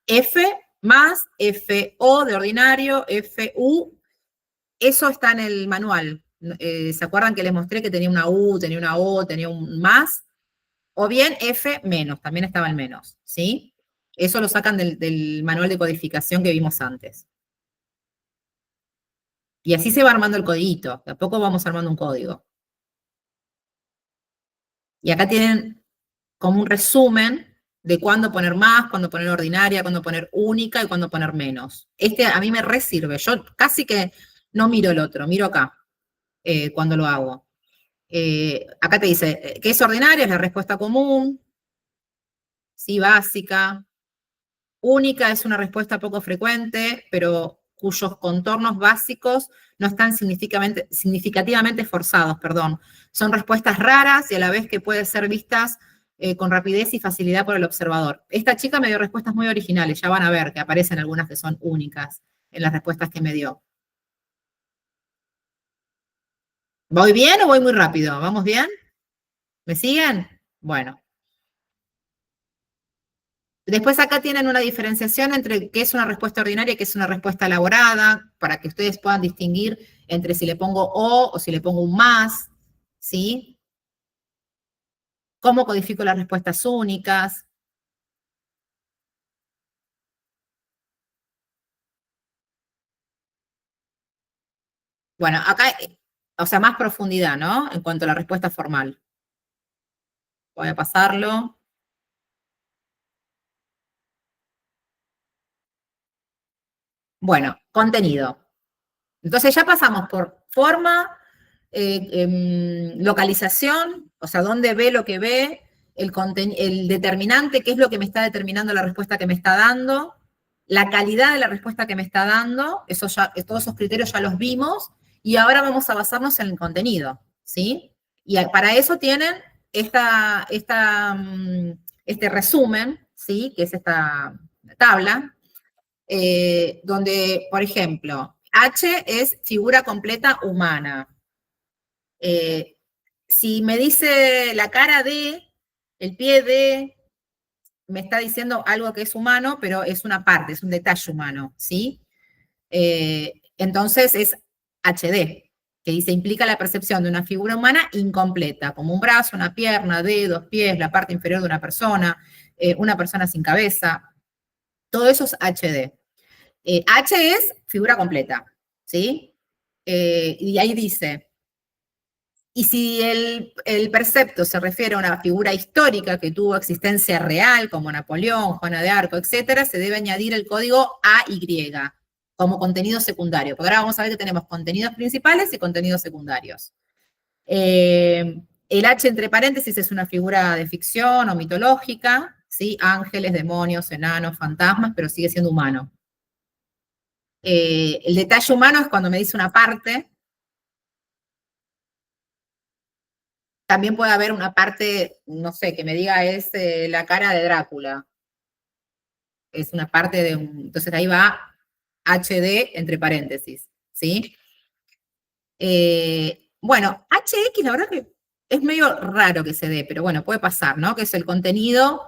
F más, FO de ordinario, FU. Eso está en el manual. ¿Se acuerdan que les mostré que tenía una U, tenía una O, tenía un más? O bien F menos, también estaba el menos, ¿sí? Eso lo sacan del manual de codificación que vimos antes. Y así se va armando el codiguito, de a poco vamos armando un código. Y acá tienen como un resumen de cuándo poner más, cuándo poner ordinaria, cuándo poner única y cuándo poner menos. Este a mí me re sirve, yo casi que no miro el otro, miro acá cuando lo hago. Acá te dice, ¿qué es ordinaria? Es la respuesta común, sí, básica. Única es una respuesta poco frecuente, pero cuyos contornos básicos no están significativamente forzados, perdón. Son respuestas raras y a la vez que pueden ser vistas con rapidez y facilidad por el observador. Esta chica me dio respuestas muy originales, ya van a ver que aparecen algunas que son únicas en las respuestas que me dio. ¿Voy bien o voy muy rápido? ¿Vamos bien? ¿Me siguen? Bueno. Después acá tienen una diferenciación entre qué es una respuesta ordinaria y qué es una respuesta elaborada, para que ustedes puedan distinguir entre si le pongo o si le pongo un más, ¿sí? ¿Cómo codifico las respuestas únicas? Bueno, acá, o sea, más profundidad, ¿no? En cuanto a la respuesta formal. Voy a pasarlo. Bueno, contenido. Entonces ya pasamos por forma, localización, o sea, dónde ve lo que ve, el determinante, qué es lo que me está determinando la respuesta que me está dando, la calidad de la respuesta que me está dando, eso ya, todos esos criterios ya los vimos, y ahora vamos a basarnos en el contenido, ¿sí? Y para eso tienen este resumen, ¿sí? Que es esta tabla, donde, por ejemplo, H es figura completa humana. Si me dice la cara de, el pie de, me está diciendo algo que es humano, pero es una parte, es un detalle humano, ¿sí? Entonces es HD, que dice implica la percepción de una figura humana incompleta, como un brazo, una pierna, dedos, pies, la parte inferior de una persona sin cabeza. Todo eso es HD. H es figura completa, ¿sí? Y ahí dice, y si el percepto se refiere a una figura histórica que tuvo existencia real, como Napoleón, Juana de Arco, etcétera, se debe añadir el código AY como contenido secundario. Porque ahora vamos a ver que tenemos contenidos principales y contenidos secundarios. El H entre paréntesis es una figura de ficción o mitológica, ¿sí? Ángeles, demonios, enanos, fantasmas, pero sigue siendo humano. El detalle humano es cuando me dice una parte. También puede haber una parte, no sé, que me diga es la cara de Drácula. Es una parte de un... Entonces ahí va HD entre paréntesis, ¿sí? Bueno, HX la verdad que es medio raro que se dé, pero bueno, puede pasar, ¿no? Que es el contenido,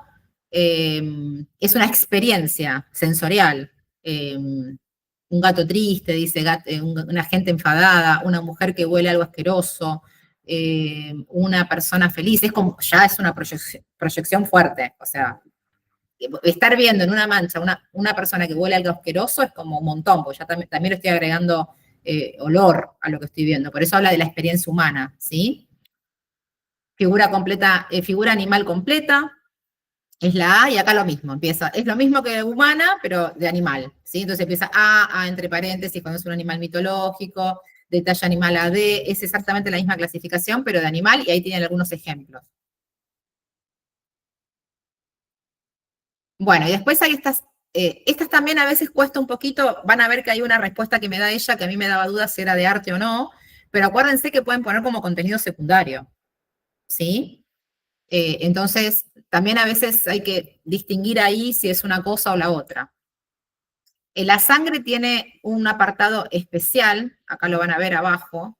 es una experiencia sensorial. Un gato triste, dice una gente enfadada, una mujer que huele algo asqueroso, una persona feliz, es como, ya es una proyección fuerte, o sea, estar viendo en una mancha una persona que huele algo asqueroso es como un montón, porque ya también le estoy agregando olor a lo que estoy viendo, por eso habla de la experiencia humana, ¿sí? Figura completa, figura animal completa, es la A, y acá lo mismo, empieza, es lo mismo que humana, pero de animal, ¿sí? Entonces empieza A entre paréntesis, cuando es un animal mitológico, detalle animal AD, es exactamente la misma clasificación, pero de animal, y ahí tienen algunos ejemplos. Bueno, y después hay estas también a veces cuesta un poquito, van a ver que hay una respuesta que me da ella, que a mí me daba dudas si era de arte o no, pero acuérdense que pueden poner como contenido secundario, ¿sí? Entonces, también a veces hay que distinguir ahí si es una cosa o la otra. La sangre tiene un apartado especial, acá lo van a ver abajo,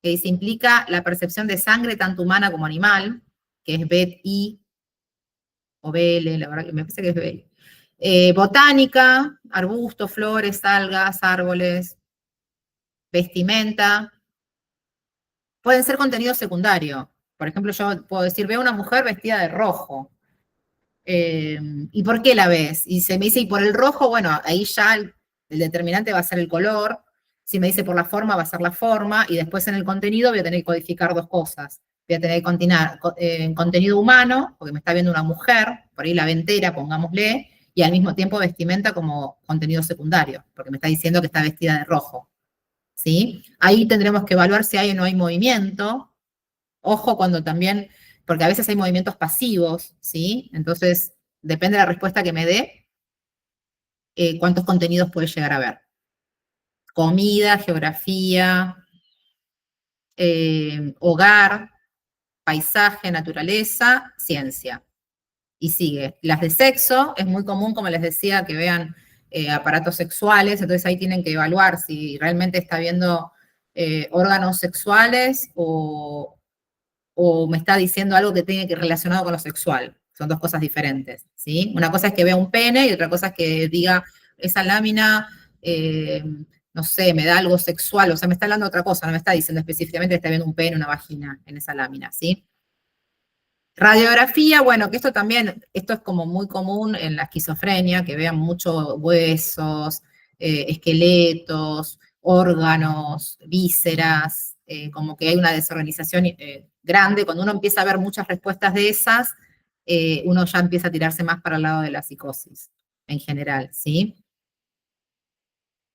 que dice, implica la percepción de sangre tanto humana como animal, que es BET-I, o BL, la verdad que me parece que es BL. Botánica, arbustos, flores, algas, árboles, vestimenta, pueden ser contenido secundario. Por ejemplo, yo puedo decir, veo una mujer vestida de rojo. ¿Y por qué la ves? Y se me dice, y por el rojo, bueno, ahí ya el determinante va a ser el color. Si me dice por la forma, va a ser la forma. Y después en el contenido voy a tener que codificar dos cosas. Voy a tener que contenido humano, porque me está viendo una mujer, por ahí la ventera, pongámosle, y al mismo tiempo vestimenta como contenido secundario, porque me está diciendo que está vestida de rojo. ¿Sí? Ahí tendremos que evaluar si hay o no hay movimiento. Ojo cuando también, porque a veces hay movimientos pasivos, ¿sí? Entonces, depende de la respuesta que me dé, cuántos contenidos puede llegar a ver. Comida, geografía, hogar, paisaje, naturaleza, ciencia. Y sigue. Las de sexo, es muy común, como les decía, que vean aparatos sexuales, entonces ahí tienen que evaluar si realmente está viendo órganos sexuales o me está diciendo algo que tiene que relacionado con lo sexual. Son dos cosas diferentes, ¿sí? Una cosa es que vea un pene y otra cosa es que diga, esa lámina, no sé, me da algo sexual, o sea, me está hablando de otra cosa, no me está diciendo específicamente que está viendo un pene, una vagina en esa lámina, ¿sí? Radiografía, bueno, que esto es como muy común en la esquizofrenia, que vean muchos huesos, esqueletos, órganos, vísceras, como que hay una desorganización grande. Cuando uno empieza a ver muchas respuestas de esas, uno ya empieza a tirarse más para el lado de la psicosis, en general, ¿sí?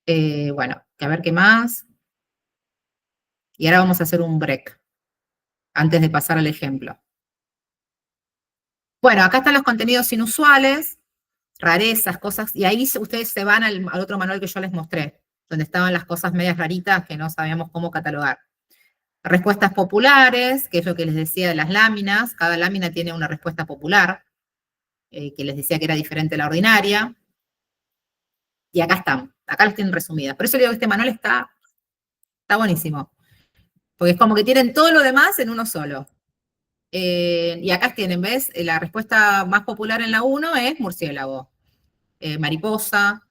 Bueno, a ver qué más. Y ahora vamos a hacer un break, antes de pasar al ejemplo. Bueno, acá están los contenidos inusuales, rarezas, cosas, y ahí ustedes se van al otro manual que yo les mostré, donde estaban las cosas medias raritas que no sabíamos cómo catalogar. Respuestas populares, que es lo que les decía de las láminas, cada lámina tiene una respuesta popular, que les decía que era diferente a la ordinaria, y acá están, acá las tienen resumidas. Por eso digo que este manual está buenísimo, porque es como que tienen todo lo demás en uno solo. Y acá tienen, ¿ves? La respuesta más popular en la 1 es murciélago, mariposa,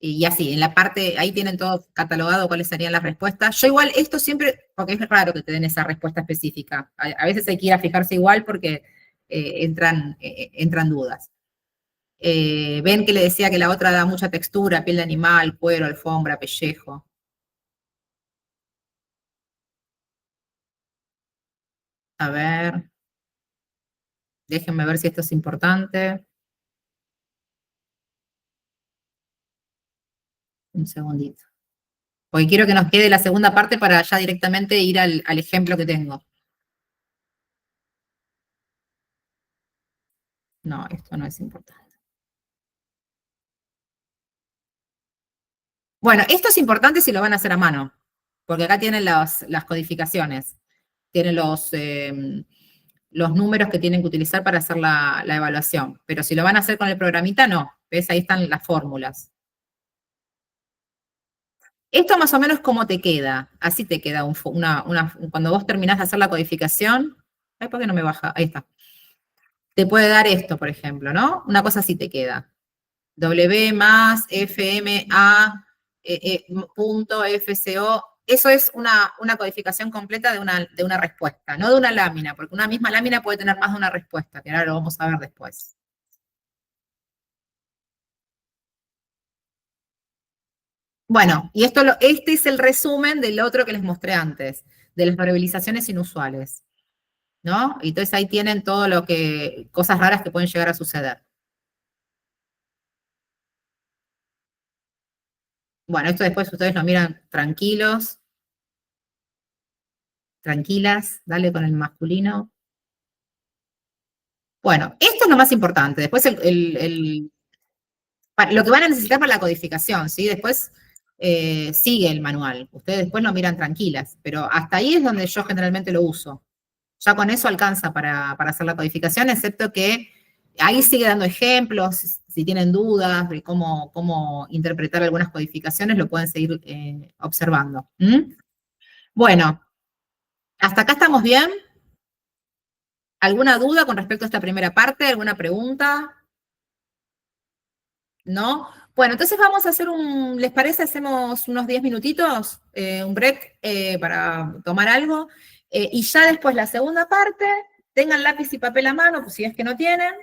y así, en la parte, ahí tienen todo catalogado cuáles serían las respuestas. Yo igual, esto siempre, porque es raro que te den esa respuesta específica. A veces hay que ir a fijarse igual porque entran dudas. Ven que le decía que la otra da mucha textura, piel de animal, cuero, alfombra, pellejo. A ver. Déjenme ver si esto es importante. Un segundito. Porque quiero que nos quede la segunda parte para ya directamente ir al ejemplo que tengo. No, esto no es importante. Bueno, esto es importante si lo van a hacer a mano, porque acá tienen las codificaciones, tienen los números que tienen que utilizar para hacer la evaluación. Pero si lo van a hacer con el programita, no. ¿Ves? Ahí están las fórmulas. Esto más o menos cómo te queda. Así te queda cuando vos terminás de hacer la codificación. Ay, ¿por qué no me baja? Ahí está. Te puede dar esto, por ejemplo, ¿no? Una cosa así te queda. W más FMA punto FCO. Eso es una codificación completa de una respuesta, no de una lámina, porque una misma lámina puede tener más de una respuesta, que ahora lo vamos a ver después. Bueno, y este es el resumen del otro que les mostré antes, de las variabilizaciones inusuales, ¿no? Y entonces ahí tienen todo cosas raras que pueden llegar a suceder. Bueno, esto después ustedes lo miran tranquilos, tranquilas, dale con el masculino. Bueno, esto es lo más importante. Después lo que van a necesitar para la codificación, ¿sí? Después sigue el manual. Ustedes después lo miran tranquilas, pero hasta ahí es donde yo generalmente lo uso. Ya con eso alcanza para hacer la codificación, excepto que ahí sigue dando ejemplos. Si tienen dudas de cómo interpretar algunas codificaciones, lo pueden seguir observando. Bueno, ¿hasta acá estamos bien? ¿Alguna duda con respecto a esta primera parte? ¿Alguna pregunta? ¿No? Bueno, entonces vamos a hacer ¿les parece? Hacemos unos 10 minutitos, un break para tomar algo, y ya después la segunda parte, tengan lápiz y papel a mano, pues si es que no tienen.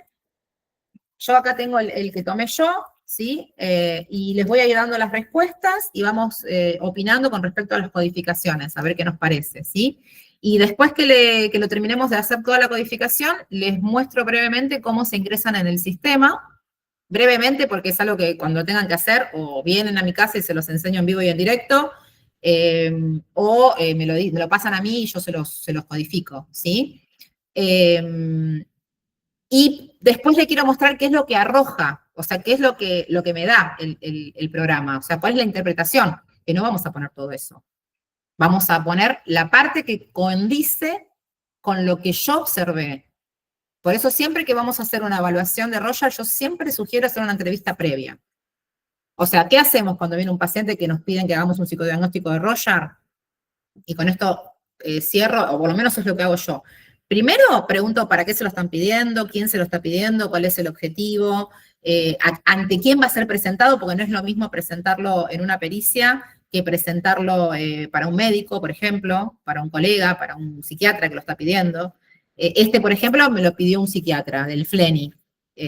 Yo acá tengo el que tomé yo, ¿sí? Y les voy a ir dando las respuestas y vamos opinando con respecto a las codificaciones, a ver qué nos parece, ¿sí? Y después que lo terminemos de hacer toda la codificación, les muestro brevemente cómo se ingresan en el sistema, brevemente porque es algo que cuando tengan que hacer, o vienen a mi casa y se los enseño en vivo y en directo, o me lo pasan a mí y yo se los codifico, ¿sí? Y después le quiero mostrar qué es lo que arroja, o sea, qué es lo que me da el programa, o sea, cuál es la interpretación, que no vamos a poner todo eso. Vamos a poner la parte que condice con lo que yo observé. Por eso siempre que vamos a hacer una evaluación de Roger, yo siempre sugiero hacer una entrevista previa. O sea, ¿qué hacemos cuando viene un paciente que nos piden que hagamos un psicodiagnóstico de Roger? Y con esto cierro, o por lo menos es lo que hago yo. Primero pregunto para qué se lo están pidiendo, quién se lo está pidiendo, cuál es el objetivo, ante quién va a ser presentado, porque no es lo mismo presentarlo en una pericia que presentarlo para un médico, por ejemplo, para un colega, para un psiquiatra que lo está pidiendo. Por ejemplo, me lo pidió un psiquiatra del FLENI.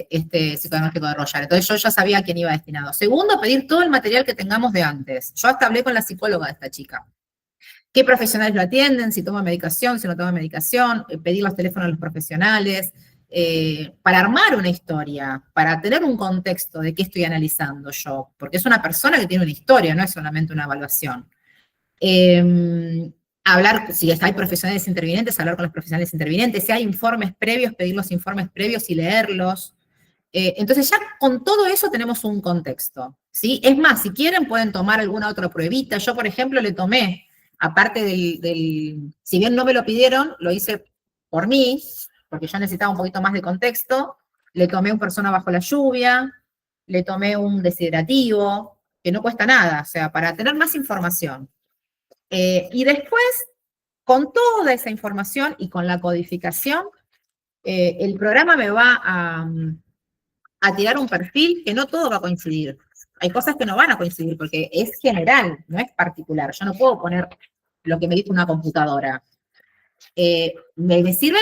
este psicodiagnóstico de Roger. Entonces yo ya sabía a quién iba destinado. Segundo, pedir todo el material que tengamos de antes. Yo hasta hablé con la psicóloga de esta chica. ¿Qué profesionales lo atienden? Si toma medicación, si no toma medicación, pedir los teléfonos de los profesionales, para armar una historia, para tener un contexto de qué estoy analizando yo, porque es una persona que tiene una historia, no es solamente una evaluación. Hablar, si hay profesionales intervinientes, hablar con los profesionales intervinientes, si hay informes previos, pedir los informes previos y leerlos. Entonces ya con todo eso tenemos un contexto, ¿sí? Es más, si quieren pueden tomar alguna otra pruebita. Yo, por ejemplo, le tomé, aparte si bien no me lo pidieron, lo hice por mí, porque yo necesitaba un poquito más de contexto, le tomé un persona bajo la lluvia, le tomé un deshidratativo, que no cuesta nada, o sea, para tener más información. Y después, con toda esa información y con la codificación, el programa me va a tirar un perfil que no todo va a coincidir. Hay cosas que no van a coincidir porque es general, no es particular. Yo no puedo poner lo que me dice una computadora. Me sirve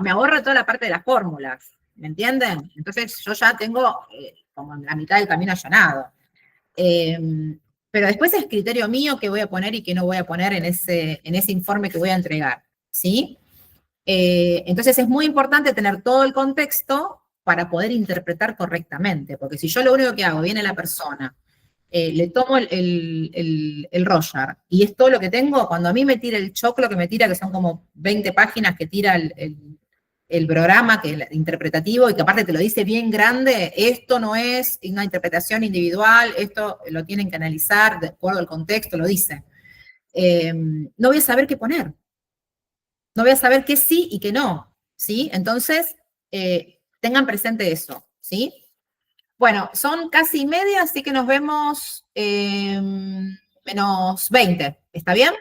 me ahorra toda la parte de las fórmulas, ¿me entienden? Entonces yo ya tengo como la mitad del camino allanado. Pero después es criterio mío qué voy a poner y qué no voy a poner en ese informe que voy a entregar, ¿sí? Entonces es muy importante tener todo el contexto para poder interpretar correctamente, porque si yo lo único que hago, viene la persona, le tomo el Roger, y es todo lo que tengo, cuando a mí me tira el choclo que me tira, que son como 20 páginas que tira el programa que es interpretativo, y que aparte te lo dice bien grande, esto no es una interpretación individual, esto lo tienen que analizar de acuerdo al contexto, lo dice. No voy a saber qué poner. No voy a saber qué sí y qué no, ¿sí? Entonces, tengan presente eso, ¿sí? Bueno, son casi media, así que nos vemos menos 20. ¿Está bien?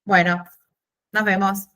Bueno, nos vemos.